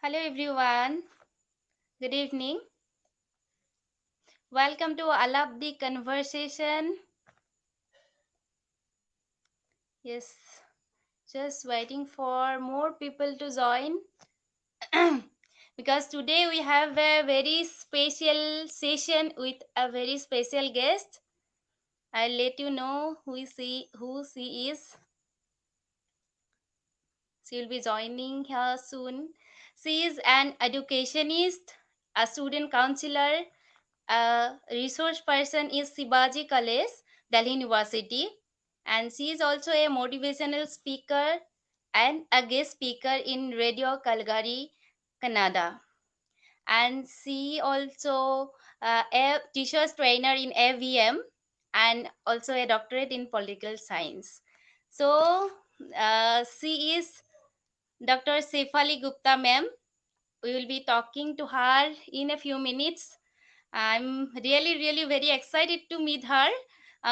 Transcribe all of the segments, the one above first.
Hello everyone. Good evening. Welcome to Alabdi Conversation. Yes, just waiting for more people to join because today we have a very special session with a very special guest. I'll let you know who she is. She will be joining here soon. She is an educationist, a student counselor, a resource person is Sibaji College, Delhi University, and she is also a motivational speaker and a guest speaker in Radio Calgary, Canada. And she also a teacher's trainer in AVM and also a doctorate in political science. So she is Dr. Sefali Gupta ma'am. We will be talking to her in a few minutes. I'm really very excited to meet her.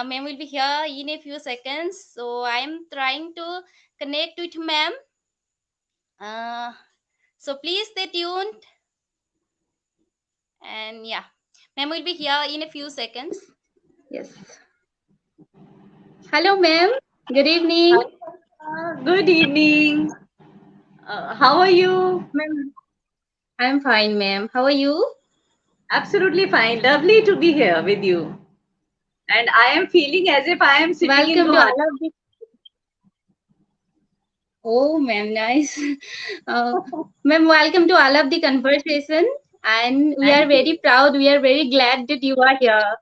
Ma'am will be here in a few seconds. So I'm trying to connect with ma'am. Uh, so please stay tuned. And yeah, ma'am will be here in a few seconds. Yes. Hello, ma'am. Good evening. Good evening. How are you? Ma'am, I'm fine, ma'am. How are you? Absolutely fine. Lovely to be here with you. And I am feeling as if I am sitting in Welcome to Guwahati. all of the. Oh, ma'am, nice. Uh, Ma'am, welcome to all of the conversation. And we are Thank very you. proud. We are very glad that you are here.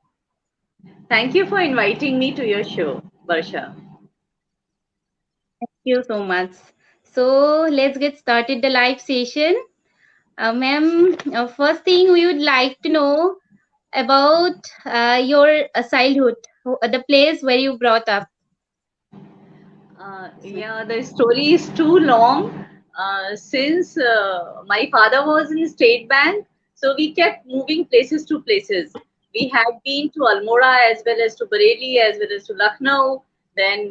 Thank you for inviting me to your show, Barsha. Thank you so much. So let's get started the live session. Ma'am, first thing we would like to know about your childhood, the place where you brought up. Yes, ma'am. Yeah, the story is too long. Since my father was in state bank, so we kept moving places to places. We had been to Almora as well as to Bareilly as well as to Lucknow. Then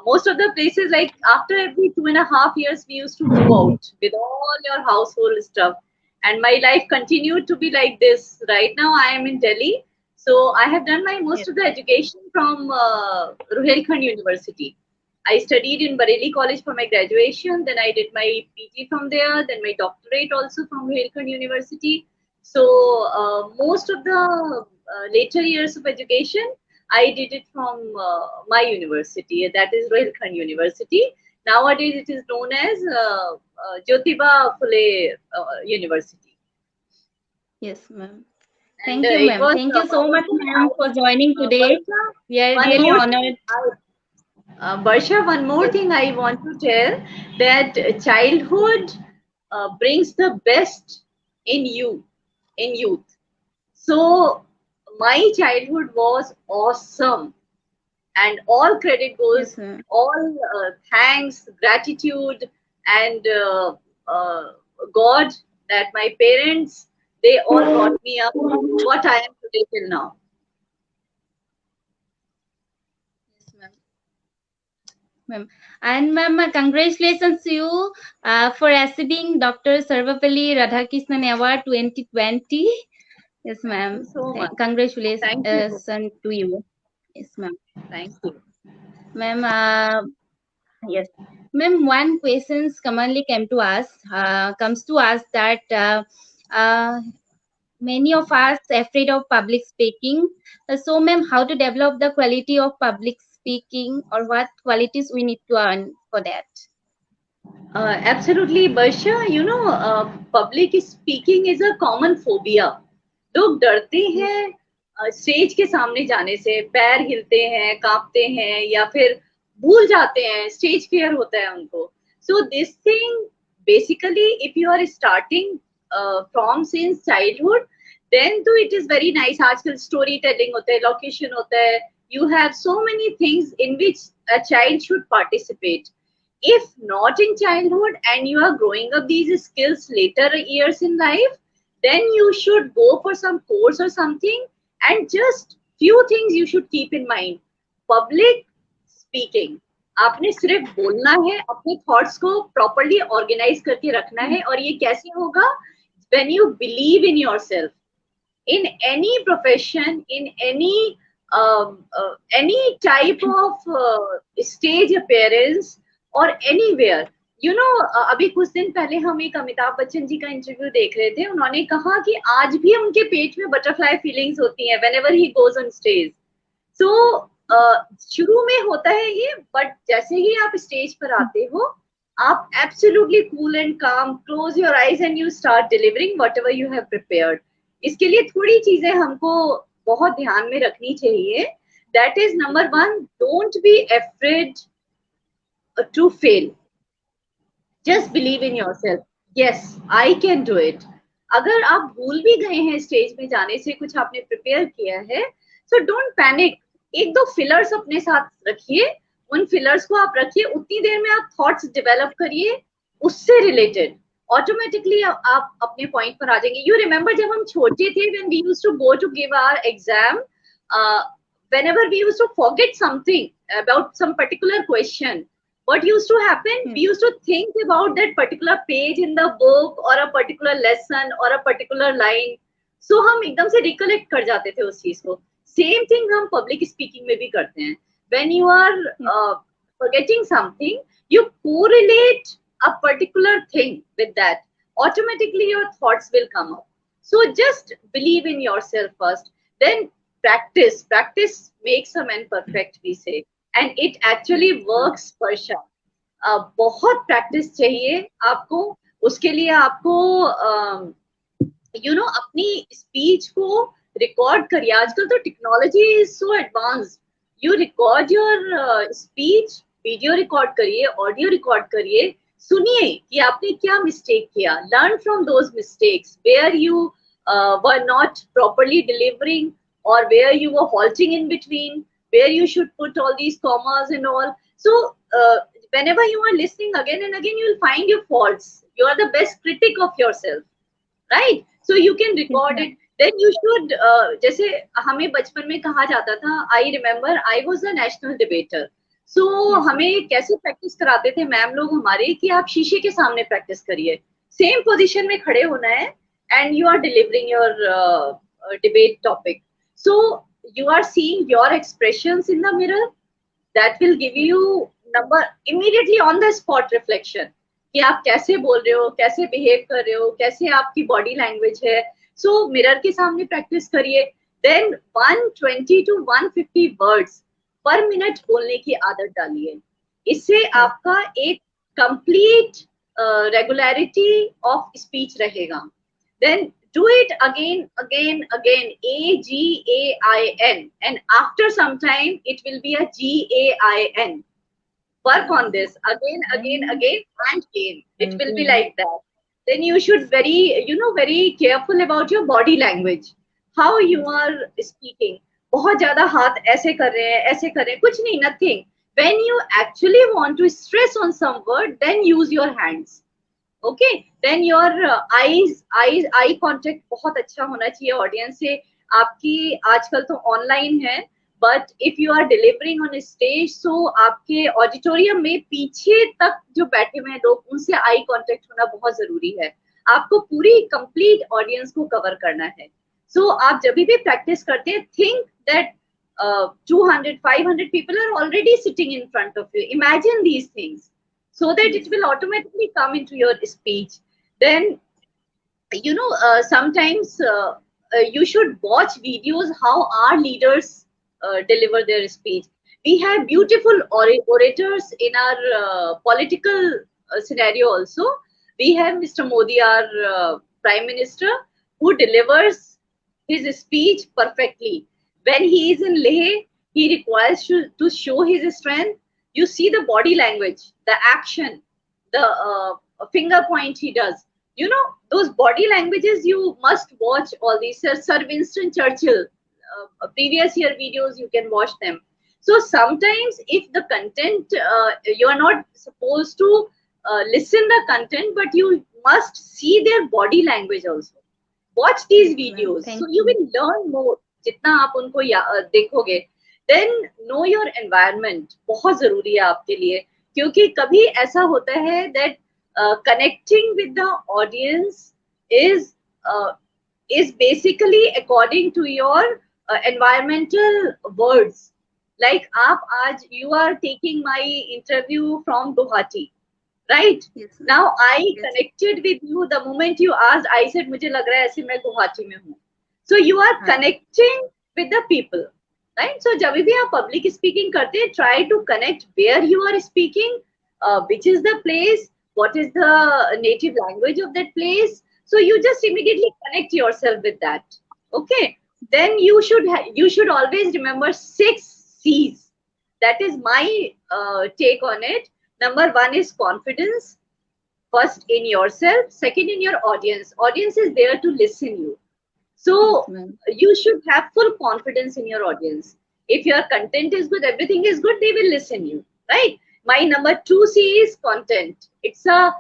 most of the places, like after every 2.5 years, we used to move out with all your household stuff. And my life continued to be like this. Right now, I am in Delhi. So I have done my most Yes. of the education from Ruhelkhand University. I studied in Bareilly College for my graduation. Then I did my PG from there. Then my doctorate also from Rohilkhand University. So most of the later years of education, I did it from my university. That is Rohilkhand University. Nowadays, it is known as Jyotiba Phule University. Yes, ma'am. And Thank you, it ma'am. was Thank you so much, wonderful. ma'am, for joining today. Barsha, We are one really more thing. honored. Barsha, one more Yes. thing I want to tell that childhood brings the best in you, in youth. So my childhood was awesome, and all credit Yes, goes, ma'am. all thanks, gratitude, and God that my parents they all brought me up to what I am today till now. Yes, ma'am. Ma'am. And ma'am, congratulations to you for receiving Dr. Sarvapalli Radhakrishnan Award 2020. Yes, Thank you ma'am. so much. Congratulations Thank you. to you. Yes, ma'am. Thank you. Ma'am, yes. Ma'am, one questions commonly comes to us that many of us afraid of public speaking. So, ma'am, how to develop the quality of public speaking or what qualities we need to earn for that? Absolutely, Barsha. Public speaking is a common phobia. लोग डरते Yes. हैं stage के सामने जाने से, पैर हिलते हैं, कांपते हैं, या फिर भूल जाते हैं, स्टेज फियर होता है उनको. So this thing, basically, if you are starting from since childhood, then तो it is very nice. आजकल story telling होता है, locution होता है. You have so many things in which a child should participate. If not in childhood and you are growing up these skills later years in life, then you should go for some course or something. And just few things you should keep in mind: public speaking. आपने सिर्फ बोलना है, अपने thoughts को properly organise करके रखना है। और ये कैसे होगा? When you believe in yourself, in any profession, in any type of stage appearance or anywhere. अभी कुछ दिन पहले हम एक अमिताभ बच्चन जी का इंटरव्यू देख रहे थे। उन्होंने कहा कि आज भी उनके पेट में बटरफ्लाई फीलिंग्स होती हैं whenever he goes on stage. So शुरू में होता है ये, बट जैसे ही आप स्टेज पर आते हो, आप एब्सोल्युटली कूल एंड काम, close your eyes and you start delivering whatever you have prepared. इसके लिए थोड़ी चीजें हमको बहुत ध्यान में रखनी चाहिए। That is number 1, don't be afraid to fail, just believe in yourself, yes I can do it. अगर आप भूल भी गए हैं स्टेज में जाने से, कुछ आपने प्रिपेयर किया है, सो डोंट पैनिक। एक दो फिलर्स अपने साथ रखिए, उन फिलर्स को आप रखिए, उतनी देर में आप थॉट्स डेवलप करिए उससे रिलेटेड, ऑटोमेटिकली आप अपने पॉइंट पर आ जाएंगे। यू रिमेम्बर जब हम छोटे थे, when we used to go to give our exam, whenever we used to forget something about some particular question, what used to happen? We used to think about that particular page in the book or a particular lesson or a particular line. So हम एकदम से recollect कर जाते थे उस चीज को। Same thing हम public speaking में भी करते हैं। When you are forgetting something, you correlate a particular thing with that. Automatically your thoughts will come up. So just believe in yourself first. Then practice makes a man perfect, we say, and it actually works, Parsha. बहुत practice चाहिए आपको। उसके लिए आपको अपनी speech को record करिए। आजकल तो technology is so advanced. You record your speech, video record करिए, ऑडियो रिकॉर्ड करिए, सुनिए कि आपने क्या मिस्टेक किया। Learn from those mistakes where you were not properly delivering, or where you were halting in between, where you should put all these commas and all. So whenever you are listening again and again, you will find your faults. You are the best critic of yourself, right? So you can record it. Then you should जैसे हमें बचपन में कहा जाता था, I remember I was a national debater. So हमें कैसे practice कराते थे मैम लोग हमारे, कि आप शीशे के सामने प्रैक्टिस करिए, सेम पोजीशन में खड़े होना है, and you are delivering your debate topic. So you are seeing your expressions in the mirror. That will give you number immediately on the spot reflection कि आप कैसे बोल रहे हो, कैसे बिहेव कर रहे हो, कैसे आपकी बॉडी लैंग्वेज है। सो मिरर के सामने प्रैक्टिस करिए। Then 120 to 150 words per minute बोलने की आदत डालिए। इससे आपका एक कंप्लीट रेगुलरिटी ऑफ स्पीच रहेगा। Then do it again, AGAIN, and after some time it will be a GAIN. Work on this again, and again. It will be like that. Then you should very careful about your body language, how you are speaking. बहुत ज्यादा हाथ ऐसे कर रहे हैं, ऐसे कर रहे हैं, कुछ नहीं, nothing. When you actually want to stress on some word, then use your hands. Okay, then your eye contact बहुत अच्छा होना चाहिए ऑडियंस से आपकी। आजकल तो ऑनलाइन है, but if you are delivering on stage, so आपके ऑडिटोरियम में पीछे तक जो बैठे हुए हैं लोग, उनसे आई कॉन्टेक्ट होना बहुत जरूरी है। आपको पूरी कंप्लीट ऑडियंस को कवर करना है। सो आप जब भी प्रैक्टिस करते हैं, think that 200, 500 people are already sitting in front of you. Imagine these things, so that it will automatically come into your speech. Then sometimes you should watch videos how our leaders deliver their speech. We have beautiful orators in our political scenario also. We have Mr. Modi, our Prime Minister, who delivers his speech perfectly. When he is in Leh, he requires to show his strength. You see the body language, the action, the finger point he does. Those body languages, you must watch all these. Sir Winston Churchill, previous year videos, you can watch them. So sometimes if the content, you are not supposed to listen the content, but you must see their body language also. Watch these videos, so you will learn more. जितना आप उनको देखोगे, then know your environment बहुत जरूरी है आपके लिए, क्योंकि कभी ऐसा होता है that connecting with the audience is is basically according to your environmental words. Like आप आज you are taking my interview from Guwahati, right? Yes, ma'am. Now I Yes. connected with you the moment you asked. I said मुझे लग रहा है ऐसे मैं गुवाहाटी में हूँ. So you are हाँ. connecting with the people, right? So जब भी आप public speaking करते हैं, try to connect where you are speaking, which is the place, what is the native language of that place. So you just immediately connect yourself with that. Okay. Then you should always remember 6 C's. That is my take on it. Number one is confidence. First in yourself, second in your audience. Audience is there to listen you. Yes, So ma'am. you should have full confidence in your audience. If your content is good, everything is good, they will listen you, right? My number 2 C is content. It's a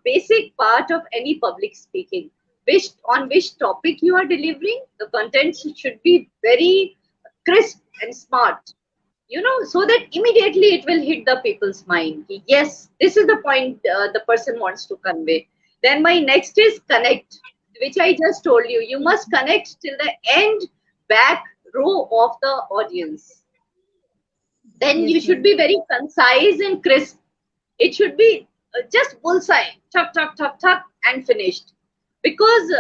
basic part of any public speaking. Which topic you are delivering, the content should be very crisp and smart, so that immediately it will hit the people's mind. Yes, this is the point the person wants to convey. Then my next is connect, which I just told you. You must connect till the end back row of the audience. Then Yes, you should ma'am. be very concise and crisp. It should be just bullseye, tuck, tuck, tuck, tuck, and finished. Because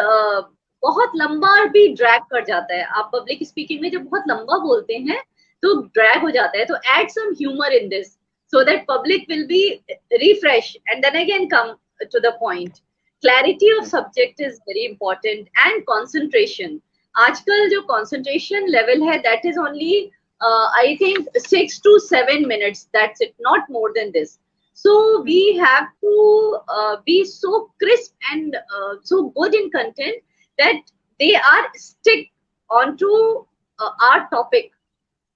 बहुत लंबा भी drag कर जाता है. आप public speaking में जब बहुत लंबा बोलते हैं तो ड्रैग हो जाता है. तो add some humor in this so that public will be refresh and then again come to the point. Clarity of subject is very important and concentration. आजकल जो concentration level है, that is only I think 6 to 7 minutes. That's it, not more than this. So we have to be so crisp and so good in content that they are stick onto our topic,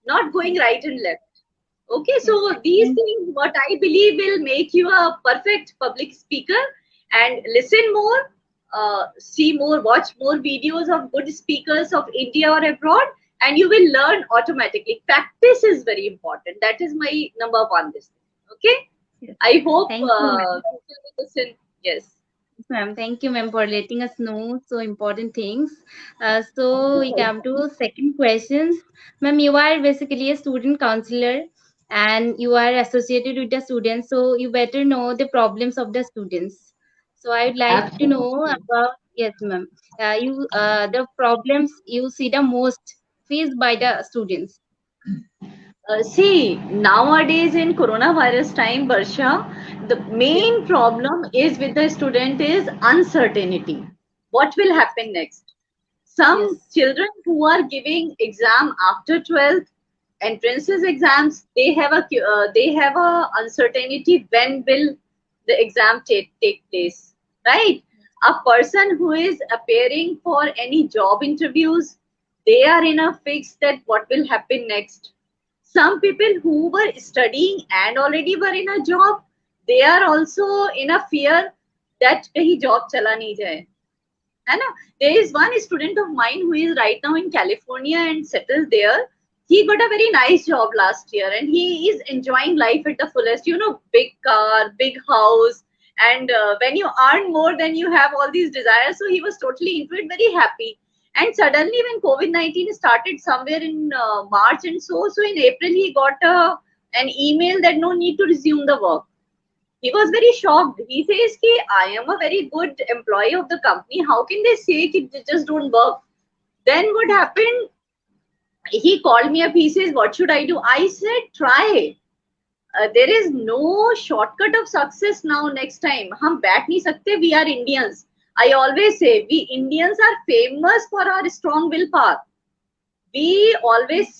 not going right and left. Okay, Yes. so these things, what I believe, will make you a perfect public speaker. And listen more, see more, watch more videos of good speakers of India or abroad, and you will learn automatically. Practice is very important. That is my number one. This thing. Okay. Yes. I hope Thank you, ma'am. people will listen. Yes. Yes, ma'am. Thank you, ma'am, for letting us know so important things. So we come to second questions. Ma'am, you are basically a student counselor and you are associated with the students, so you better know the problems of the students. So I would like to know Absolutely. about, yes, ma'am. You the problems you see the most faced by the students. See, nowadays in coronavirus time, Barsha, the Yes, main problem is with the student is uncertainty. What will happen next? Some yes, children who are giving exam after 12th entrances exams, they have a uncertainty when will the exam take place, right? A person who is appearing for any job interviews, they are in a fix that what will happen next. Some people who were studying and already were in a job, they are also in a fear that कहीं job चला नहीं जाए, है ना? There is one student of mine who is right now in California and settled there. He got a very nice job last year and he is enjoying life at the fullest. Big car, big house, and when you earn more, then you have all these desires. So he was totally into it, very happy. And suddenly, when COVID-19 started somewhere in March and so in April, he got an email that no need to resume the work. He was very shocked. He says, Ki, I am a very good employee of the company. How can they say ki they just don't work? Then what happened? He called me up. He says, what should I do? I said, try. There is no shortcut of success now next time. हम बैठ नहीं सकते. We are Indians. I always say, we Indians are famous for our strong willpower. We always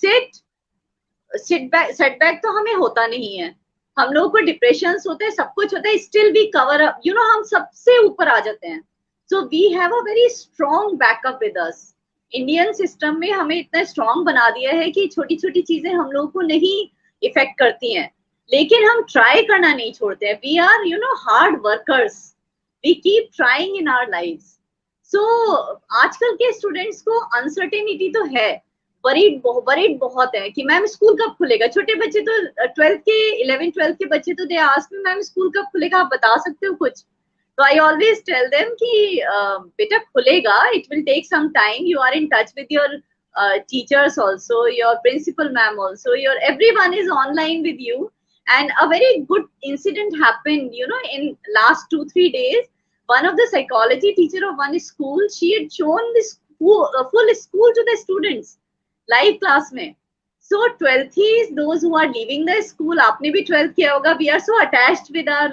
setback तो हमें होता नहीं है. हम लोगों को डिप्रेशन होते हैं, सब कुछ होता है, स्टिल वी कवर अप, हम सबसे ऊपर आ जाते हैं. So we have a very strong backup with us. Indian system में हमें इतना स्ट्रॉन्ग बना दिया है कि छोटी छोटी चीजें हम लोगों को नहीं इफेक्ट करती हैं, लेकिन हम ट्राई करना नहीं छोड़ते हैं. We are hard workers. We keep trying in our lives. So आजकल के स्टूडेंट्स को अनसर्टेनिटी तो है, वरीड बहुत है कि मैम स्कूल कब खुलेगा। छोटे बच्चे तो 12th के 11th 12th के बच्चे तो they ask me ma'am school कब खुलेगा, आप बता सकते हो कुछ। तो आई ऑलवेज टेल देम कि बेटा खुलेगा, it will take some time, you are in touch with your teachers also, your principal ma'am also, your everyone is online with you. And a very good incident happened, you know, in last 2 3 days. One of the psychology teacher of one school, she had shown this full school to the students live class में. So 12th those who are leaving the school, आपने भी 12th किया होगा, we are so attached with our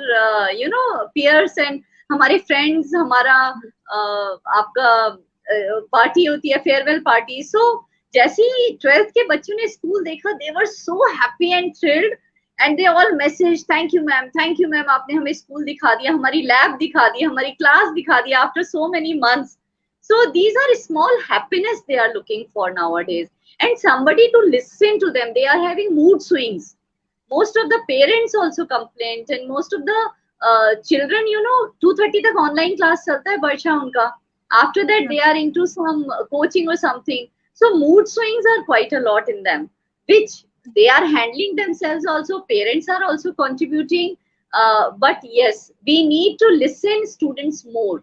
you know peers and हमारे friends, हमारा आपका party होती है, फेयरवेल पार्टी। सो जैसे ही 12th के बच्चों ने स्कूल देखा, they were so happy and thrilled and they all message thank you ma'am, आपने हमें स्कूल दिखा दिया, हमारी लैब दिखा दी, हमारी क्लास दिखा दिया after so many months. So these are small happiness they are looking for nowadays, and somebody to listen to them. They are having mood swings. Most of the parents also complain, and most of the children, you know, 2:30 तक online class चलता है वर्षा उनका। After that, they are into some coaching or something. So mood swings are quite a lot in them, which they are handling themselves also. Parents are also contributing. But yes, we need to listen students more.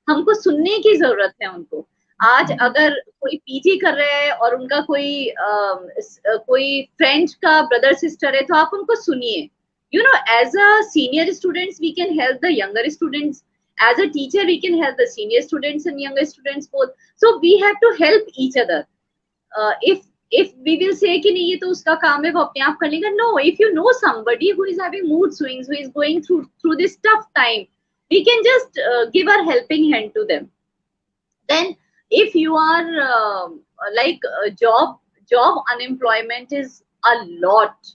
हमको सुनने की जरूरत है उनको। आज अगर कोई PG कर रहे हैं और उनका कोई फ्रेंड का ब्रदर सिस्टर है, तो आप उनको सुनिए। You know, as a senior students we can help the younger students, as a teacher we can help the senior students and younger students both. So we have to help each other. If we will say कि नहीं ये तो उसका काम है, वो अपने आप कर लेगा, no, if you know somebody who is having mood swings, who is going through this tough time, we can just give our helping hand to them. Then if you are job unemployment is a lot.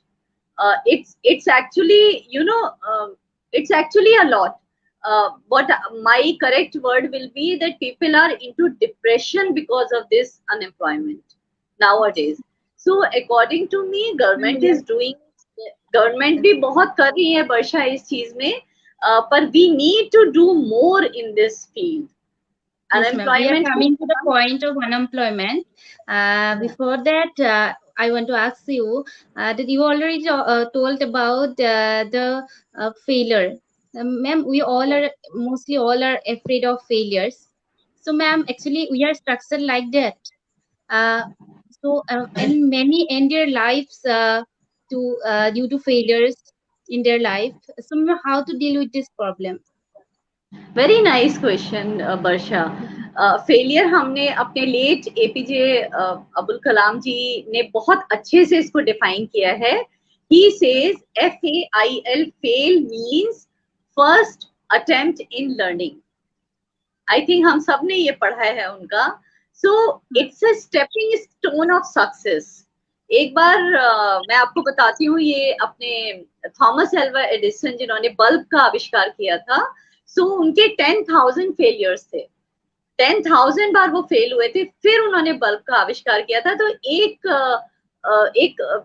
It's actually, you know, it's actually a lot. But my correct word will be that people are into depression because of this unemployment nowadays. So according to me, government is doing, government भी बहुत कर रही है वर्षा इस चीज में, पर we need to do more in this field. Unemployment. We are coming to the point of unemployment. Before that, I want to ask you that you already told about the failure. Ma'am, we all are, mostly all are afraid of failures. So ma'am, actually we are structured like that. And many end their lives due to failures in their life. So ma'am, how to deal with this problem? Very nice question Varsha. Failure हमने अपने late APJ Abdul Kalam जी ने बहुत अच्छे से इसको define किया है। He says FAIL, fail means first attempt in learning. I think हम सब ने ये पढ़ा है उनका। So it's a stepping stone of success. एक बार मैं आपको बताती हूँ, ये अपने थॉमस एल्वा एडिसन जिन्होंने बल्ब का आविष्कार किया था, सो उनके 10,000 फेलियर्स थे, 10,000 बार वो फेल हुए थे, फिर उन्होंने बल्ब का आविष्कार किया था। तो एक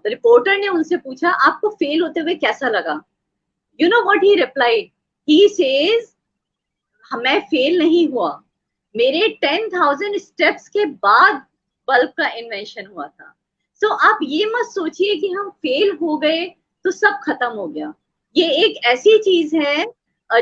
रिपोर्टर ने उनसे पूछा आपको फेल होते हुए कैसा लगा? You know what he replied? He says मैं फेल नहीं हुआ, मेरे 10,000 स्टेप्स के बाद बल्ब का इन्वेंशन हुआ था। सो आप ये मत सोचिए कि हम फेल हो गए तो सब खत्म हो गया। ये एक ऐसी चीज है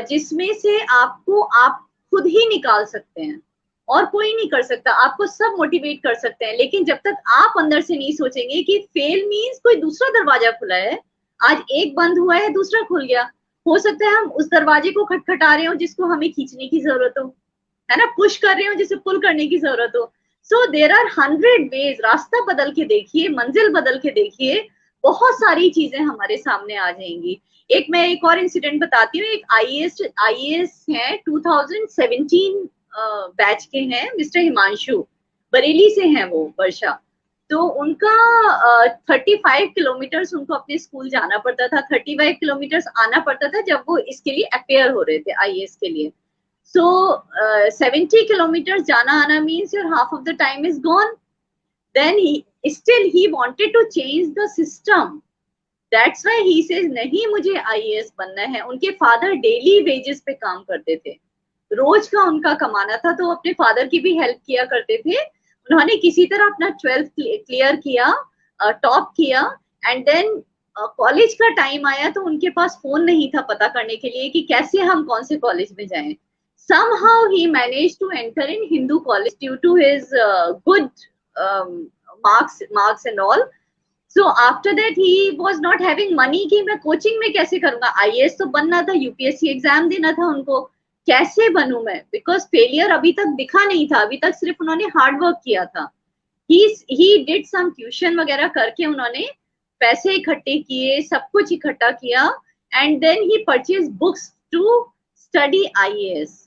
जिसमें से आपको आप खुद ही निकाल सकते हैं और कोई नहीं कर सकता। आपको सब मोटिवेट कर सकते हैं, लेकिन जब तक आप अंदर से नहीं सोचेंगे कि फेल मीन्स कोई दूसरा दरवाजा खुला है, आज एक बंद हुआ है दूसरा खुल गया, हो सकता है हम उस दरवाजे को खटखटा रहे हो जिसको हमें खींचने की जरूरत हो, है ना, पुश कर रहे हो जिसे पुल करने की जरूरत हो। So there are 100 ways. रास्ता बदल के देखिए, मंजिल बदल के देखिए, बहुत सारी चीजें हमारे सामने आ जाएंगी। मैं एक और इंसिडेंट बताती हूँ। एक आईएएस हैं, 2017 बैच के हैं, मिस्टर हिमांशु, बरेली से हैं वो वर्षा। तो उनका 35 किलोमीटर्स उनको अपने स्कूल जाना पड़ता था, 35 किलोमीटर्स आना पड़ता था जब वो इसके लिए अपेयर हो रहे थे आईएएस के लिए। So 70 kilometers जाना आना means your half of the time is gone. Then he wanted to change the system. That's why he says नहीं मुझे IAS बनना है। उनके फादर डेली वेजेस पे काम करते थे, रोज का उनका कमाना था, तो अपने फादर की भी हेल्प किया करते थे, उन्होंने किसी तरह अपना 12th क्लियर किया, टॉप किया, एंड देन कॉलेज का टाइम आया तो उनके पास फोन नहीं था पता करने के लिए कि कैसे हम कौन से कॉलेज में जाएं. Somehow he managed to enter in Hindu college due to his good marks and all. So after that he was not having money कि मैं कोचिंग में कैसे करूंगा. आईएएस तो बनना था, यूपीएससी एग्जाम देना था उनको, कैसे बनूं मैं, बिकॉज फेलियर अभी तक दिखा नहीं था, अभी तक सिर्फ उन्होंने हार्ड वर्क किया था. ही डिड सम ट्यूशन वगैरह करके उन्होंने पैसे इकट्ठे किए, सब कुछ इकट्ठा किया, and then he purchase books to study IAS.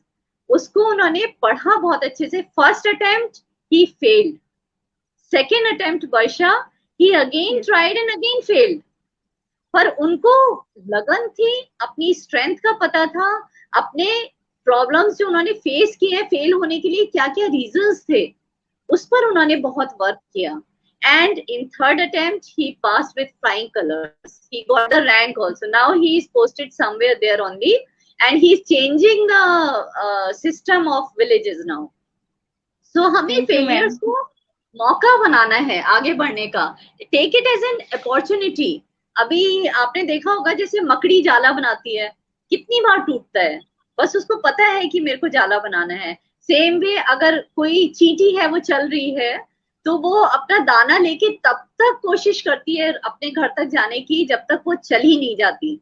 उसको उन्होंने पढ़ा बहुत अच्छे से. फर्स्ट अटेम्प्ट ही failed, second attempt Varsha he again tried and again failed. पर उनको लगन थी, अपनी स्ट्रेंथ का पता था, अपने प्रॉब्लम्स जो उन्होंने फेस किए फेल होने के लिए क्या क्या रीजंस थे, उस पर उन्होंने बहुत वर्क किया. And in third attempt he passed with flying colours. He got the rank also. Now he is posted somewhere there only, and he is changing the system of villages now. So हमें failures को मौका बनाना है आगे बढ़ने का. Take it as an opportunity. अभी आपने देखा होगा जैसे मकड़ी जाला बनाती है, कितनी बार टूटता है, बस उसको पता है कि मेरे को जाला बनाना है. सेम वे अगर कोई चींटी है वो चल रही है तो वो अपना दाना लेके तब तक कोशिश करती है अपने घर तक जाने की जब तक वो चल ही नहीं जाती.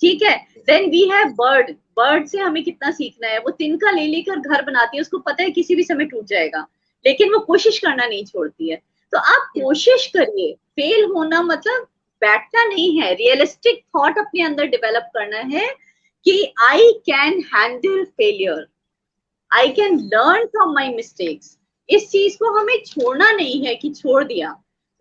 ठीक है. Then we have bird. Bird से हमें कितना सीखना है. वो तिनका ले लेकर घर बनाती है, उसको पता है किसी भी समय टूट जाएगा, लेकिन वो कोशिश करना नहीं छोड़ती है. तो आप कोशिश करिए. फेल होना मतलब बैठना नहीं है. रियलिस्टिक थॉट अपने अंदर डेवलप करना है कि I can handle failure, I can learn from my mistakes. इस चीज को हमें छोड़ना नहीं है कि छोड़ दिया.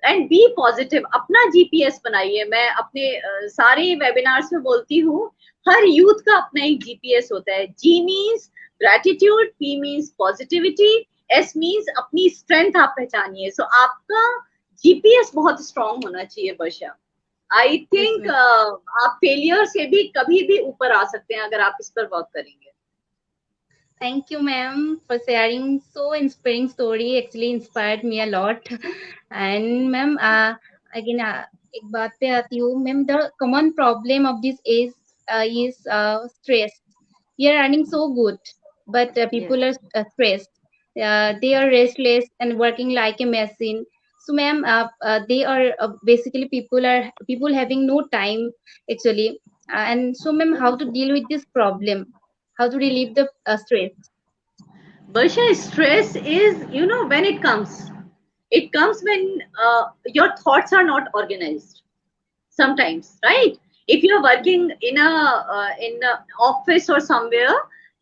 And be positive. अपना जीपीएस बनाइए. मैं अपने सारे वेबिनार्स में बोलती हूँ, हर यूथ का अपना एक जीपीएस होता है. G means gratitude, P means positivity, S means अपनी स्ट्रेंथ आप पहचानिए. सो आपका जीपीएस बहुत स्ट्रांग होना चाहिए वर्षा. आई थिंक आप फेलियर से भी कभी भी ऊपर आ सकते हैं अगर आप इस पर वर्क करेंगे. Thank you, ma'am, for sharing so inspiring story. Actually, inspired me a lot. And ma'am, again, एक बात पे आती हूँ, ma'am. The common problem of this age is stress. We are earning so good, but people are stressed. They are restless and working like a machine. So, ma'am, they are basically people having no time actually. And so, ma'am, how to deal with this problem? How to relieve the stress? Varsha, stress is, when it comes when your thoughts are not organized sometimes, right? If you're working in a office or somewhere,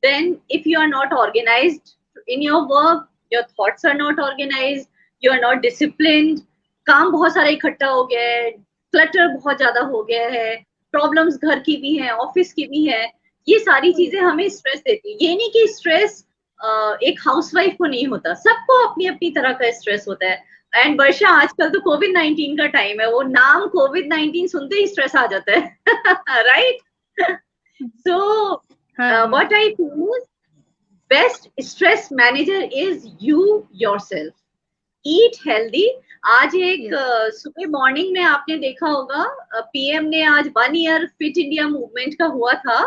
then if you are not organized in your work, your thoughts are not organized, you are not disciplined, काम बहुत सारा इकट्ठा हो गया है, clutter बहुत ज्यादा हो गया है, प्रॉब्लम्स घर की भी हैं, ऑफिस की भी है, ये सारी चीजें हमें स्ट्रेस देती है. ये नहीं कि स्ट्रेस एक हाउसवाइफ को नहीं होता, सबको अपनी अपनी तरह का स्ट्रेस होता है. एंड वर्षा, आजकल तो कोविड-19 का टाइम है, वो नाम कोविड-19 सुनते ही स्ट्रेस आ जाता है. Right. So what I feel is best stress manager is you yourself. Eat healthy. आज एक सुबह मॉर्निंग में आपने देखा होगा, पीएम ने आज 1 ईयर फिट इंडिया मूवमेंट का हुआ था.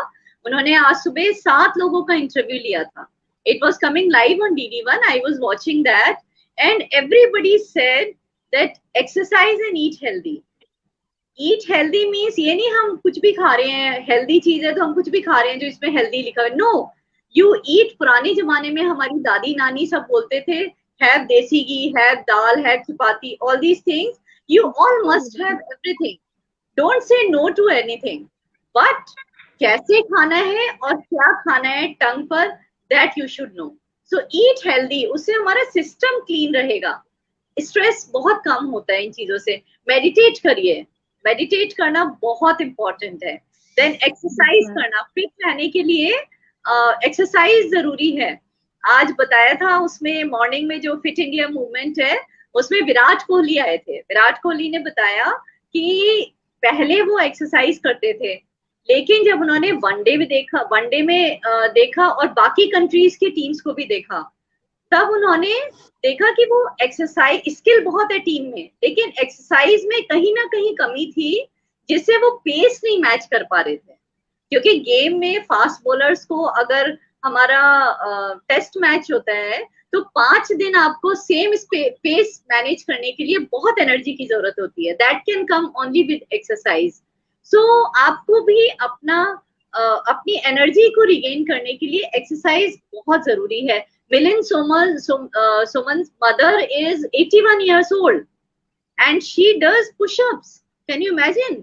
उन्होंने आज सुबह 7 लोगों का इंटरव्यू लिया था. It was coming live on DD1. I was watching that, and everybody said that exercise and eat healthy. Eat healthy means ये नहीं हम कुछ भी खा रहे हैं, healthy चीज है तो हम कुछ भी खा रहे हैं जो इसमें healthy लिखा है. No, you eat. पुराने जमाने में हमारी दादी नानी सब बोलते थे, have देसी घी, have dal, have chapati, all these things. You all must have everything. Don't say no to anything. But कैसे खाना है और क्या खाना है टंग पर, that you should know. So eat healthy. उससे हमारा सिस्टम क्लीन रहेगा. स्ट्रेस बहुत कम होता है इन चीजों से. मेडिटेट करिए. मेडिटेट करना बहुत इंपॉर्टेंट है. देन एक्सरसाइज करना. फिट रहने के लिए एक्सरसाइज जरूरी है. आज बताया था उसमें मॉर्निंग में जो फिट इंडिया मूवमेंट है उसमें विराट कोहली आए थे. विराट कोहली ने बताया कि पहले वो एक्सरसाइज करते थे, लेकिन जब उन्होंने वनडे में देखा और बाकी कंट्रीज की टीम्स को भी देखा, तब उन्होंने देखा कि वो एक्सरसाइज स्किल बहुत है टीम में, लेकिन एक्सरसाइज में कहीं ना कहीं कमी थी, जिससे वो पेस नहीं मैच कर पा रहे थे। क्योंकि गेम में फास्ट बॉलर्स को अगर हमारा टेस्ट मैच होता है तो 5 दिन आपको सेम पेस मैनेज करने के लिए बहुत एनर्जी की जरूरत होती है। That can come only with exercise. So आपको भी अपनी एनर्जी को रिगेन करने के लिए एक्सरसाइज बहुत जरूरी है। Milind Suman's mother is 81 years old and she does push-ups. Can you imagine?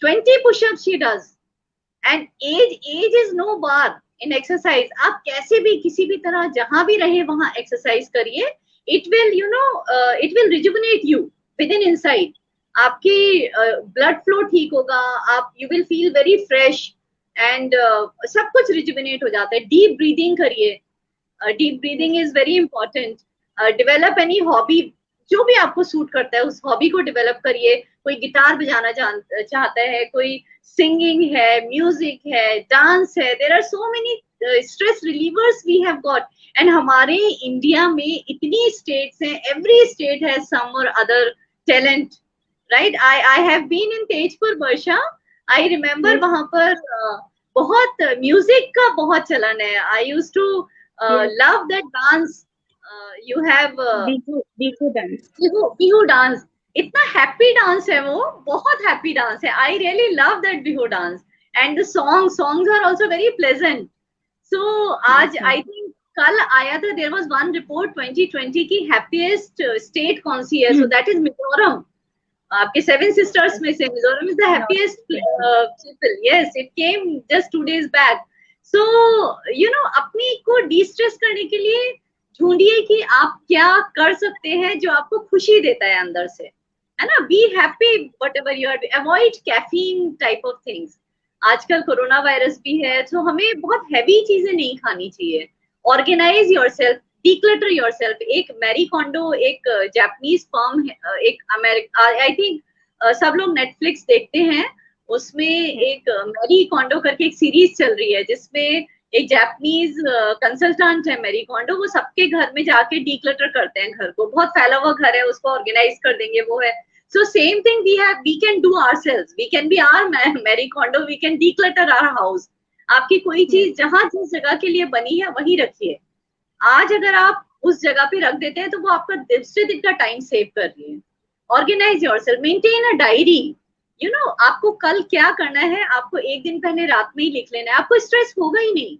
20 push-ups she does. And age is no bar in exercise. आप कैसे भी किसी भी तरह जहां भी रहे वहां एक्सरसाइज करिए. It will, it will rejuvenate you within inside. आपकी ब्लड फ्लो ठीक होगा, आप you will feel very fresh and सब कुछ रिजुविनेट हो जाता है. डीप ब्रीदिंग करिए. Deep breathing is very important. Develop any hobby, जो भी आपको सूट करता है उस हॉबी को डेवलप करिए. कोई गिटार बजाना चाहता है, कोई सिंगिंग है, म्यूजिक है, डांस है. There are so many stress relievers we have got. And हमारे इंडिया में इतनी स्टेट्स हैं, every state has some or other talent, right? I have been in Tezpur Varsha. I remember वहां पर बहुत म्यूजिक का बहुत चलन है. I used to love that dance. You have Bihu dance. Bihu dance. इतना हैप्पी डांस है वो, बहुत हैप्पी डांस है. I really love that Bihu dance. And the songs are also very pleasant. So आज आई थिंक कल आया था, देयर वाज वन रिपोर्ट 2020 की हैप्पीएस्ट स्टेट कौन सी है. So that is Mizoram. आपके 7 सिस्टर्स में से Mizoram is the happiest people. Yes, it came just 2 days back. So अपनी को डिस्ट्रेस करने के लिए ढूंढिए कि आप क्या कर सकते हैं जो आपको खुशी देता है अंदर से, है ना? Be happy whatever you are. Avoid caffeine type of things. आजकल कोरोना वायरस भी है, तो हमें बहुत हैवी चीजें नहीं खानी चाहिए. Organise yourself, declutter yourself. एक मैरी कॉन्डो, एक जापानीज फर्म, एक अमेरिका, आई थिंक सब लोग नेटफ्लिक्स देखते हैं. उसमें एक मैरी कॉन्डो करके एक सीरीज चल रही है, जिसमें एक जापानीज कंसल्टेंट है मैरी कॉन्डो. वो सबके घर में जाके डिक्लटर करते हैं घर को. बहुत फैला हुआ घर है, उसको ऑर्गेनाइज कर देंगे. वो है. So same thing we can do ourselves. We can be our Marie Kondo. We can declutter our house. आपकी कोई चीज जहां जिस जगह के लिए बनी है वहीं रखिए. आज अगर आप उस जगह पे रख देते हैं तो वो आपका दूसरे दिन का टाइम सेव कर रही है. Organise yourself. Maintain a diary. आपको कल क्या करना है, आपको एक दिन पहले रात में ही लिख लेना है. आपको स्ट्रेस होगा ही नहीं,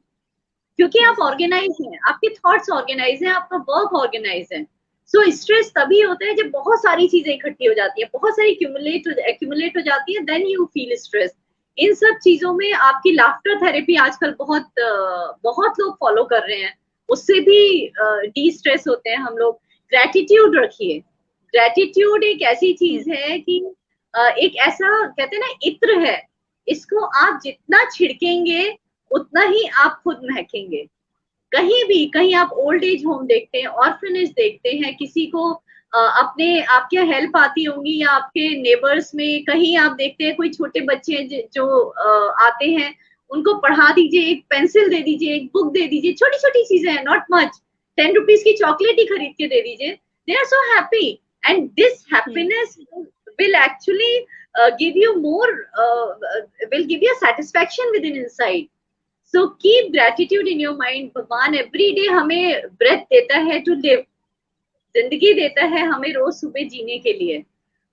क्योंकि आप ऑर्गेनाइज हैं, आपके थॉट्स ऑर्गेनाइज हैं, आपका वर्क ऑर्गेनाइज है. सो स्ट्रेस तभी होता है जब बहुत सारी चीजें इकट्ठी हो जाती है, बहुत सारी एक्यूमुलेट हो जाती है, देन यू फील स्ट्रेस. इन सब चीजों में आपकी लाफ्टर थेरेपी आजकल बहुत लोग फॉलो कर रहे हैं. उससे भी डी स्ट्रेस होते हैं हम लोग. ग्रेटिट्यूड रखिए. ग्रेटिट्यूड एक ऐसी चीज है कि एक ऐसा कहते हैं ना, इत्र है. इसको आप जितना छिड़केंगे उतना ही आप खुद महकेंगे. कहीं आप ओल्ड एज होम देखते हैं, ऑर्फनेज देखते हैं, किसी को आपके हेल्प आती होंगी, या आपके नेबर्स में कहीं आप देखते हैं कोई छोटे बच्चे जो आते हैं, उनको पढ़ा दीजिए, एक पेंसिल दे दीजिए, एक बुक दे दीजिए. छोटी छोटी चीजें हैं, नॉट मच. 10 रुपीज की चॉकलेट ही खरीद के दे दीजिए. They are so happy. And this happiness will actually give you more, will give you a satisfaction within inside. So keep gratitude in your mind. भगवान every day हमें breath देता है to live. जिंदगी देता है हमें रोज सुबह जीने के लिए.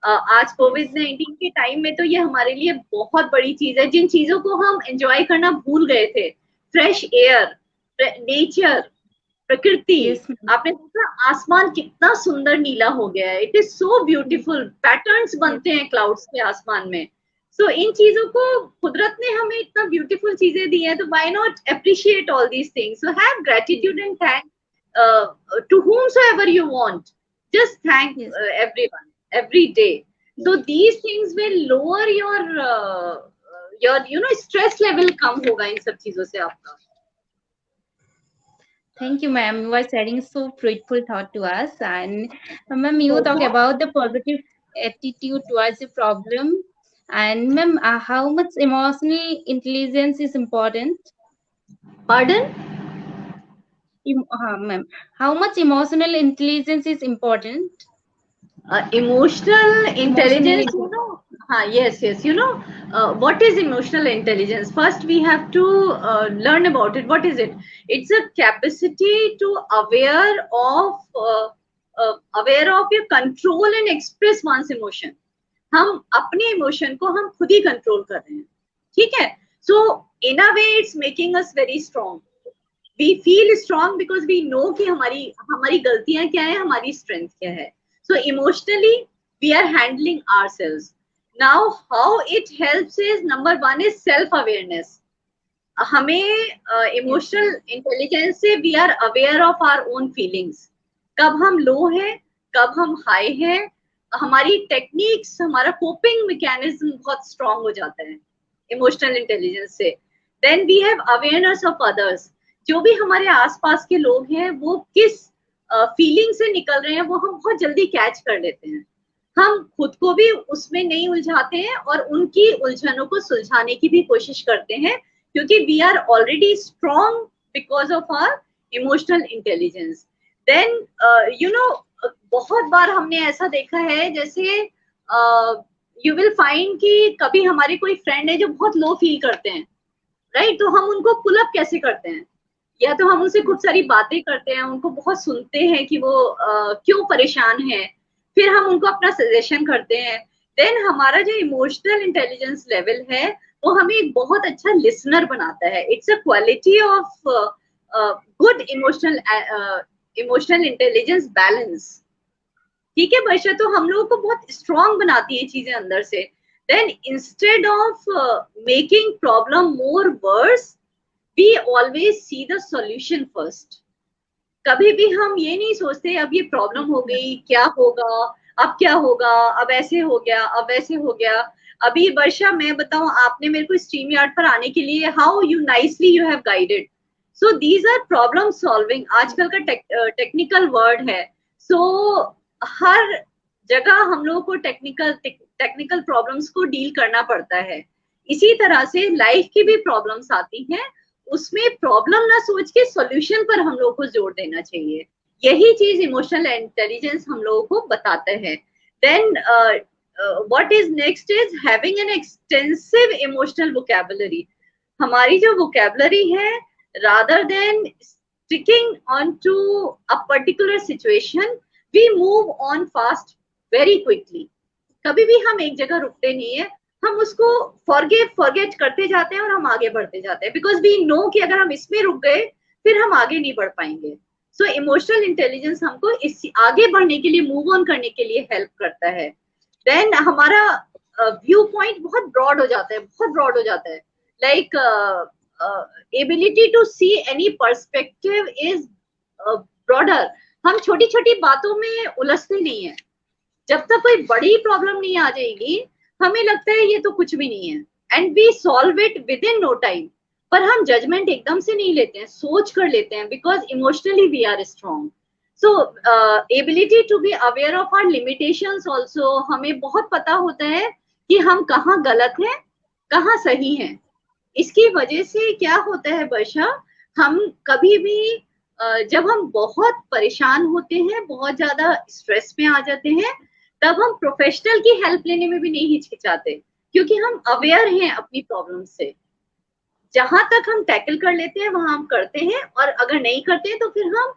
आज कोविड-19 के टाइम में तो ये हमारे लिए बहुत बड़ी चीज है. जिन चीजों को हम एंजॉय करना भूल गए थे, फ्रेश एयर, नेचर, प्रकृति. आपने देखा आसमान कितना सुंदर नीला हो गया है. It is so beautiful. Patterns बनते हैं क्लाउड्स के आसमान में. सो इन चीजों को कुदरत ने हमें इतना ब्यूटीफुल चीजें दी हैं, तो why not appreciate all these things. So have gratitude and thank to whomsoever you want. Just thank everyone every day. So these things will lower your stress level. कम होगा इन सब चीजों से आपका. Thank you, ma'am. You are sharing so fruitful thought to us. And ma'am, you talk about the positive attitude towards the problem. And ma'am, how much emotional intelligence is important? Pardon? Ma'am, how much emotional intelligence is important? Emotional Emotional intelligence, you know, yes, you know, what is emotional intelligence? First, we have to learn about it. What is it? It's a capacity to aware of your control and express one's emotion. हम अपने emotion को हम खुद ही control कर रहे हैं, ठीक है? So in a way it's making us very strong. We feel strong because we know कि हमारी हमारी गलतियां क्या है, हमारी स्ट्रेंथ क्या है. So emotionally, we are handling ourselves. Now, how it helps is number one is self-awareness. हमें इमोशनल इंटेलिजेंस से we are aware of our own feelings. कब हम लो हैं, कब हम हाई हैं, हमारी टेक्निक्स, हमारा कोपिंग मैकेनिज्म बहुत स्ट्रांग हो जाता है इमोशनल इंटेलिजेंस से. Then we have awareness of others. जो भी हमारे आसपास के लोग हैं वो किस फीलिंग से निकल रहे हैं वो हम बहुत जल्दी कैच कर लेते हैं. हम खुद को भी उसमें नहीं उलझाते हैं और उनकी उलझनों को सुलझाने की भी कोशिश करते हैं, क्योंकि we are already strong because of our emotional intelligence. Then you know, बहुत बार हमने ऐसा देखा है, जैसे यू विल फाइंड कि कभी हमारे कोई फ्रेंड है जो बहुत लो फील करते हैं, राइट? तो हम उनको पुल अप कैसे करते हैं? या तो हम उनसे खूब सारी बातें करते हैं, उनको बहुत सुनते हैं कि वो क्यों परेशान है, फिर हम उनको अपना सजेशन करते हैं. देन हमारा जो इमोशनल इंटेलिजेंस लेवल है वो हमें एक बहुत अच्छा लिसनर बनाता है. It's a quality of good emotional intelligence balance. ठीक है वर्षा, तो हम लोगों को बहुत स्ट्रांग बनाती है चीजें अंदर से. Then instead of making problem more worse, we always see the solution first. कभी भी हम ये नहीं सोचते अब ये प्रॉब्लम हो गई, क्या होगा, अब क्या होगा, अब ऐसे हो गया, अब वैसे हो गया. अभी वर्षा, मैं बताऊं, आपने मेरे को स्ट्रीम यार्ड पर आने के लिए how you nicely you have guided. So these are problem solving. आजकल का टेक्निकल वर्ड है. सो हर जगह हम लोगों को टेक्निकल प्रॉब्लम्स को डील करना पड़ता है. इसी तरह से लाइफ की भी प्रॉब्लम्स आती हैं, उसमें प्रॉब्लम ना सोच के सॉल्यूशन पर हम लोगों को जोर देना चाहिए. यही चीज इमोशनल इंटेलिजेंस हम लोगों को बताता है. Then what is next is having an extensive emotional vocabulary. हमारी जो वोकैबुलरी है, rather than sticking on to a particular situation, we move on fast very quickly. कभी भी हम एक जगह रुकते नहीं है, हम उसको फॉरगेट करते जाते हैं और हम आगे बढ़ते जाते हैं, बिकॉज वी नो कि अगर हम इसमें रुक गए फिर हम आगे नहीं बढ़ पाएंगे. सो इमोशनल इंटेलिजेंस हमको इस आगे बढ़ने के लिए, मूव ऑन करने के लिए हेल्प करता है. देन हमारा व्यू पॉइंट बहुत ब्रॉड हो जाता है, बहुत ब्रॉड हो जाता है. Like ability to see any perspective is broader. हम छोटी छोटी बातों में उलझते नहीं है. जब तक कोई बड़ी प्रॉब्लम नहीं आ जाएगी, हमें लगता है ये तो कुछ भी नहीं है, and we solve it within no time. पर हम जजमेंट एकदम से नहीं लेते हैं, सोच कर लेते हैं, because emotionally we are strong. So ability to be aware of our limitations also. हमें बहुत पता होता है कि हम कहाँ गलत हैं, कहाँ सही हैं. इसकी वजह से क्या होता है वर्षा, हम कभी भी जब हम बहुत परेशान होते हैं, बहुत ज्यादा स्ट्रेस में आ जाते हैं, तब हम प्रोफेशनल की हेल्प लेने में भी नहीं हिचकिचाते, क्योंकि हम अवेयर हैं अपनी प्रॉब्लम से. जहां तक हम टैकल कर लेते हैं वहां हम करते हैं, और अगर नहीं करते हैं तो फिर हम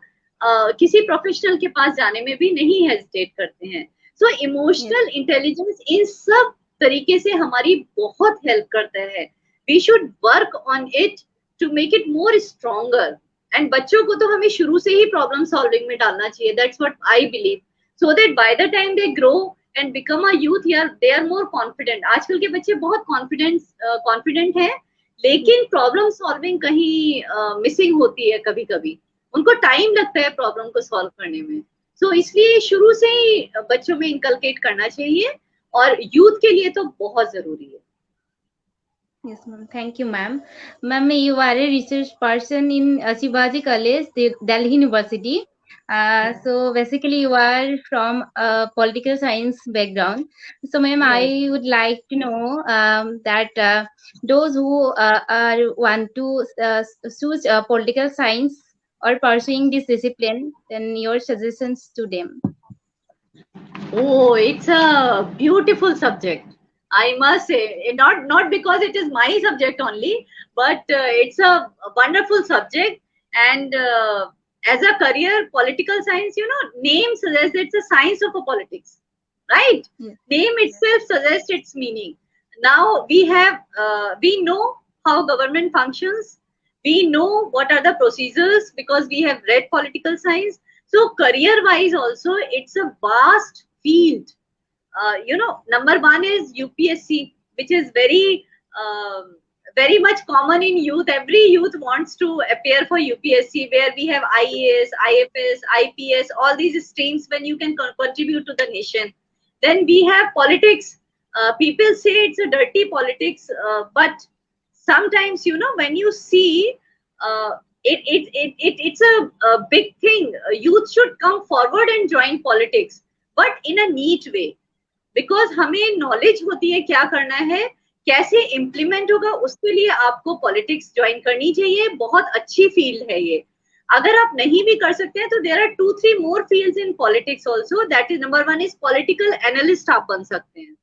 किसी प्रोफेशनल के पास जाने में भी नहीं हेजिटेट करते हैं. सो इमोशनल इंटेलिजेंस इन सब तरीके से हमारी बहुत हेल्प करता है. We should work on it to make it more stronger. And बच्चों को तो हमें शुरू से ही प्रॉब्लम सॉल्विंग में डालना चाहिए. That's what I believe. So that by the time they grow and become a youth, they are more confident. आजकल के बच्चे बहुत confident हैं, लेकिन प्रॉब्लम सॉल्विंग कहीं मिसिंग होती है. कभी कभी उनको टाइम लगता है प्रॉब्लम को सॉल्व करने में. सो इसलिए शुरू से ही बच्चों में इनकलकेट करना चाहिए, और यूथ के लिए तो बहुत जरूरी है. Yes, ma'am. Thank you, ma'am. Ma'am, you are a research person in Shivaji College, Delhi University. So basically, you are from a political science background. So, ma'am, Right. I would like to know that those who want to choose political science or pursuing this discipline, then your suggestions to them. Oh, it's a beautiful subject. I must say, not because it is my subject only, but it's a wonderful subject. And as a career, political science, name suggests it's a science of a politics, right? Yes. Name itself suggests its meaning. Now we know how government functions. We know what are the procedures because we have read political science. So career wise also, it's a vast field. Number one is UPSC, which is very much common in youth. Every youth wants to appear for UPSC, where we have IAS, IFS, IPS, all these streams when you can contribute to the nation. Then we have politics. People say it's a dirty politics, but sometimes, when you see, it's a big thing. Youth should come forward and join politics, but in a neat way. Because हमें knowledge होती है क्या करना है, कैसे implement होगा, उसके लिए आपको पॉलिटिक्स ज्वाइन करनी चाहिए. बहुत अच्छी फील्ड है ये. अगर आप नहीं भी कर सकते हैं तो there are 2-3 more fields in politics also. That is number 1 is political analyst. आप बन सकते हैं.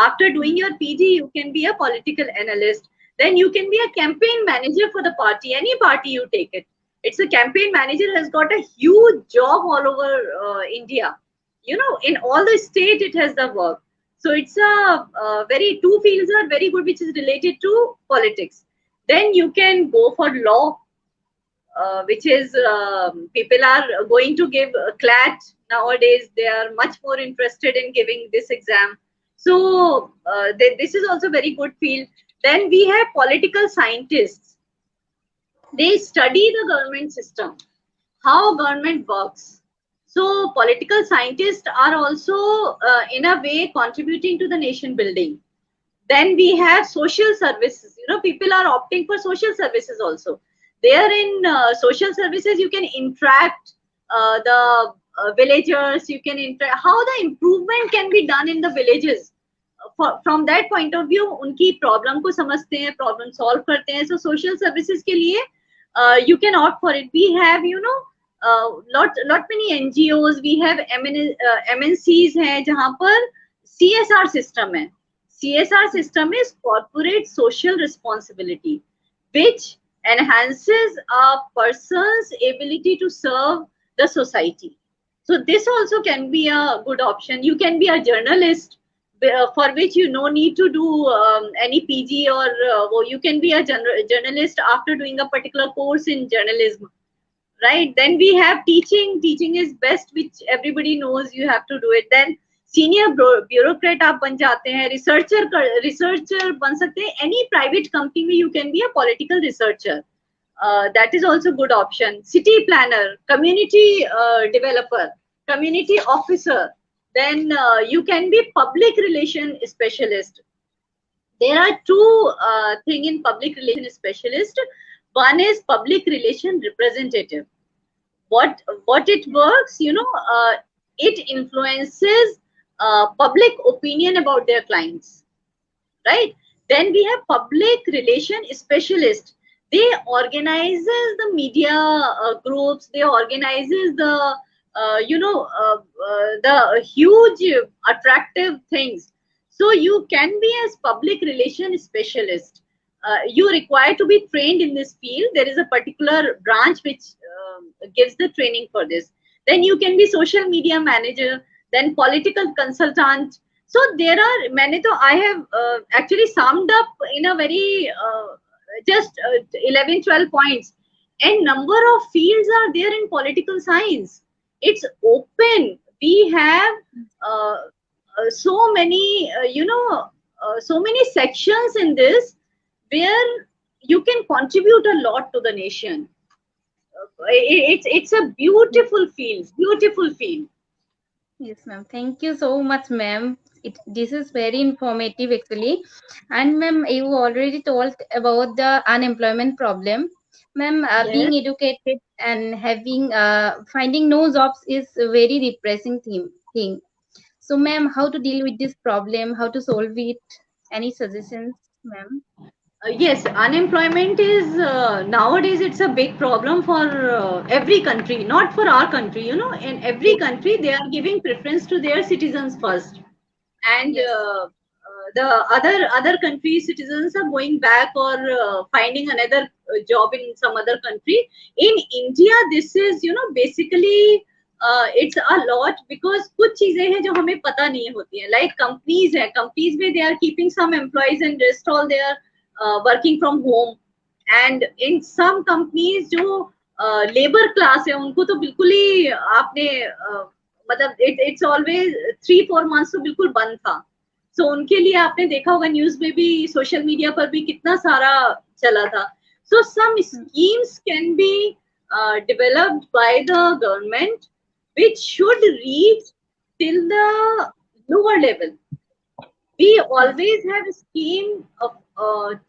After doing your PG you can be a political analyst. Then you can be a campaign manager for the party, any party you take it. It's a campaign manager has got a huge job all over India. In all the state it has the work. So it's a very, two fields are very good which is related to politics. Then you can go for law, which is people are going to give CLAT nowadays. They are much more interested in giving this exam. So this is also very good field. Then we have political scientists. They study the government system, how government works. So political scientists are also in a way contributing to the nation building. Then we have social services. People are opting for social services also. There in social services, you can interact the villagers. You can interact how the improvement can be done in the villages. From that point of view, उनकी problem को समझते हैं, problem solve करते हैं. So social services के लिए you can opt for it. We have, lot many NGOs. We have MNCs हैं जहाँ पर CSR system है. CSR system is corporate social responsibility, which enhances a person's ability to serve the society. So this also can be a good option. You can be a journalist, for which you no need to do any PG, or you can be a journalist after doing a particular course in journalism, right? Then we have teaching. Teaching is best, which everybody knows you have to do it. Then senior bureaucrat आप बन जाते हैं. researcher बन सकते हैं. Any private company में you can be a political researcher. That is also good option. City planner, community developer, community officer. Then you can be public relation specialist. There are two things in public relation specialist. One is public relation representative. What it works, it influences public opinion about their clients, right? Then we have public relation specialist. They organizes the media groups. They organizes the the huge attractive things. So you can be as public relation specialist. You require to be trained in this field. There is a particular branch which gives the training for this. Then you can be social media manager, then political consultant. So there are many. So I have actually summed up in a very just 11-12 points. And number of fields are there in political science. It's open. We have so many, so many sections in this where you can contribute a lot to the nation. It's a beautiful field. Beautiful field. Yes, ma'am. Thank you so much, ma'am. This is very informative, actually. And ma'am, you already told about the unemployment problem. Ma'am, being educated and having finding no jobs is a very depressing thing. So, ma'am, how to deal with this problem? How to solve it? Any suggestions, ma'am? Yes, unemployment is nowadays it's a big problem for every country, not for our country. You know, in every Yes. country they are giving preference to their citizens first, and Yes. the other country citizens are going back or finding another job in some other country. In India, this is, you know, basically it's a lot, because कुछ चीजें हैं जो हमें पता नहीं होती हैं, like companies है, companies में they are keeping some employees and rest all they are working from home, and in some companies जो लेबर क्लास है उनको तो बिल्कुल ही आपने मतलब इट्स ऑलवेज 3-4 मंथ्स तो बिल्कुल बंद था। सो उनके लिए आपने देखा होगा न्यूज में भी, सोशल मीडिया पर भी कितना सारा चला था। So some schemes can be developed by the government which should reach till the lower level. We always have a scheme of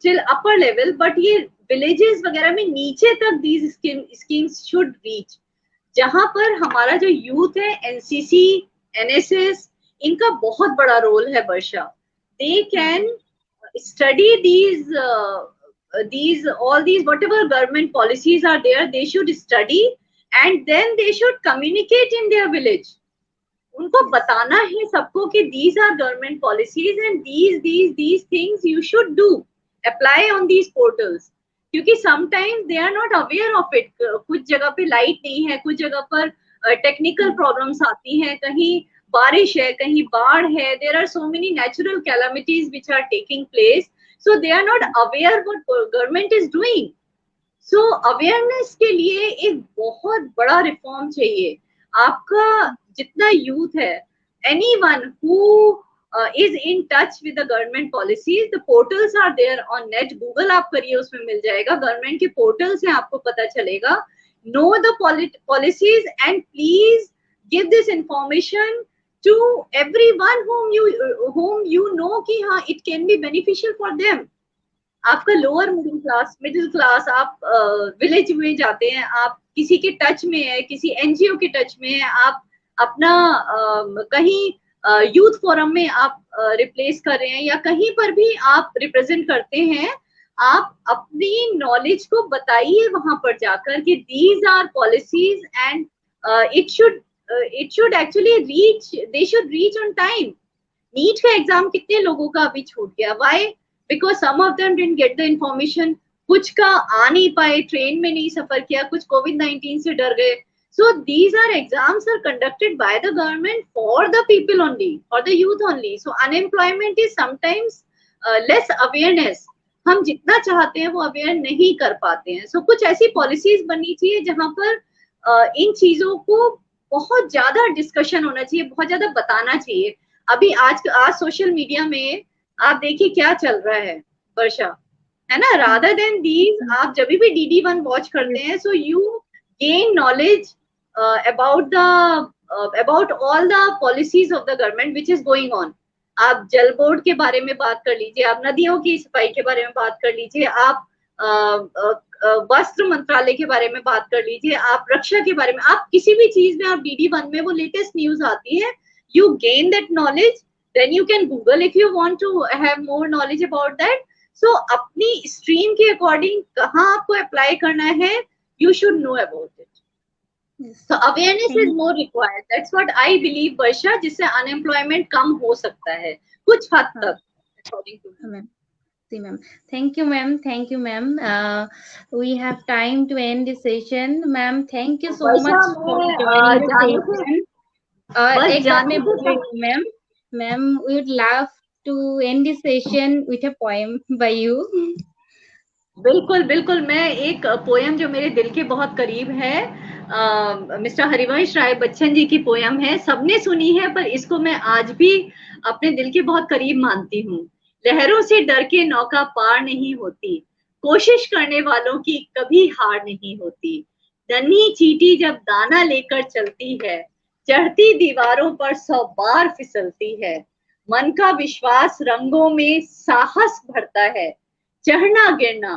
till upper level, but ये villages वगैरह में नीचे तक these schemes should reach, जहां पर हमारा जो youth है, एनसीसी, एनएसएस, इनका बहुत बड़ा रोल है Varsha. They can study these all these whatever government policies are there, they should study and then they should communicate in their village. उनको बताना है सबको कि these are government policies and these things you should do, apply on these portals, क्योंकि sometimes they are not aware of it। कुछ जगह पे light नहीं है, कुछ जगह पर टेक्निकल प्रॉब्लम्स आती हैं, कहीं बारिश है, कहीं बाढ़ है, there are so many natural calamities which are taking place, so they are not aware what government is doing। So awareness के लिए एक बहुत बड़ा रिफॉर्म चाहिए। आपका जितना यूथ है, anyone who is in touch with the government policies, the portals are there on net, Google आप करिए उसमें मिल जाएगा, गवर्नमेंट के पोर्टल्स हैं, आपको पता चलेगा। Know the policies and please give this information to everyone whom you know कि हाँ it can be beneficial for them. आपका लोअर मिडिल क्लास, आप विलेज में जाते हैं, आप किसी के टच में है, किसी एनजीओ के टच में है, आप अपना कहीं यूथ फोरम में आप रिप्लेस कर रहे हैं, या कहीं पर भी आप रिप्रेजेंट करते हैं, आप अपनी नॉलेज को बताइए वहां पर जाकर कि these are policies and it should actually reach, they should reach on time. NEET का एग्जाम कितने लोगों का अभी छूट गया, why? Because some of them didn't get the information, कुछ का आ नहीं पाए, ट्रेन में नहीं सफर किया, कुछ कोविड-19 से डर गए। So these are exams are conducted by the government for the people only, for the youth only. So unemployment is sometimes less awareness, हम जितना चाहते हैं वो अवेयर नहीं कर पाते हैं। सो कुछ ऐसी पॉलिसीज बननी चाहिए जहां पर इन चीजों को बहुत ज्यादा डिस्कशन होना चाहिए, बहुत ज्यादा बताना चाहिए। अभी आज सोशल मीडिया में आप देखिए क्या चल रहा है वर्षा, है ना, रादर देन दीज आप जब भी DD1 वॉच करते हैं, so you gain knowledge about all the policies of the government which is going on. आप जल बोर्ड के बारे में बात कर लीजिए, आप नदियों की सफाई के बारे में बात कर लीजिए, आप वस्त्र मंत्रालय के बारे में बात कर लीजिए, आप रक्षा के बारे में, आप किसी भी चीज में आप DD1 में वो लेटेस्ट न्यूज आती है, you gain that knowledge, then you can google if you want to have more knowledge about that। so अपनी stream के according कहाँ आपको apply करना है, you should know about it। yes. so awareness is more required, that's what I believe वर्षा, जिससे unemployment कम हो सकता है कुछ हद तक according to me। Ma'am. Thank you, ma'am. Thank you, ma'am. We have time to end this session. Ma'am, thank you so much for joining the session. एक बात मैं बोल रही हूँ ma'am, ma'am we would love to end this session with a poem by you। बिल्कुल बिल्कुल, मैं एक पोयम जो मेरे दिल के बहुत करीब है, मिस्टर हरिवंश राय बच्चन जी की पोयम है, सबने सुनी है पर इसको मैं आज भी अपने दिल के बहुत करीब मानती हूँ। लहरों से डर के नौका पार नहीं होती, कोशिश करने वालों की कभी हार नहीं होती। नन्ही चींटी जब दाना लेकर चलती है, चढ़ती दीवारों पर 100 बार फिसलती है। मन का विश्वास रंगों में साहस भरता है, चढ़ना गिरना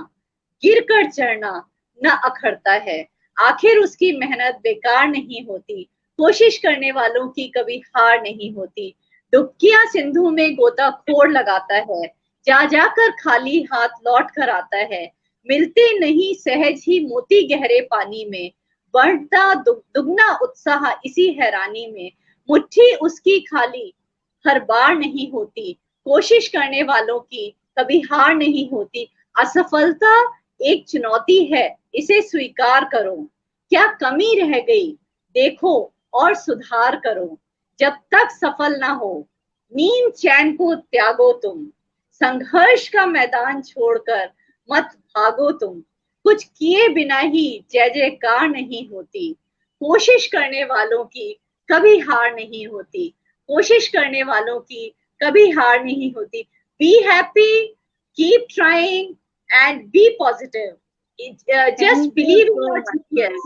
गिरकर चढ़ना न अखरता है। आखिर उसकी मेहनत बेकार नहीं होती, कोशिश करने वालों की कभी हार नहीं होती। डुबकियां सिंधु में गोताखोर लगाता है, जा जाकर खाली हाथ लौट कर आता है, मिलते नहीं सहज ही मोती गहरे पानी में, बढ़ता दुगना उत्साह इसी हैरानी में, मुट्ठी उसकी खाली हर बार नहीं होती, कोशिश करने वालों की कभी हार नहीं होती, असफलता एक चुनौती है, इसे स्वीकार करो, क्या कमी रह गई देखो और सुधार करो, जब तक सफल ना हो नींद चैन को त्यागो तुम, संघर्ष का मैदान छोड़कर मत भागो तुम, कुछ किए बिना ही जय जयकार नहीं होती, कोशिश करने वालों की कभी हार नहीं होती, कोशिश करने वालों की कभी हार नहीं होती। Be happy, keep trying and be positive, just believe in your genius.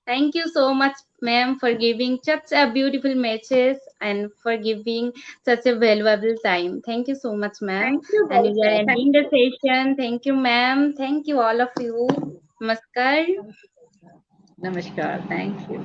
Thank you so much, ma'am, for giving such a beautiful message and for giving such a valuable time. Thank you so much, ma'am. Thank you, And we are Balsa. ending the session. Thank you, ma'am. Thank you, all of you. Namaskar. Namaskar. Thank you.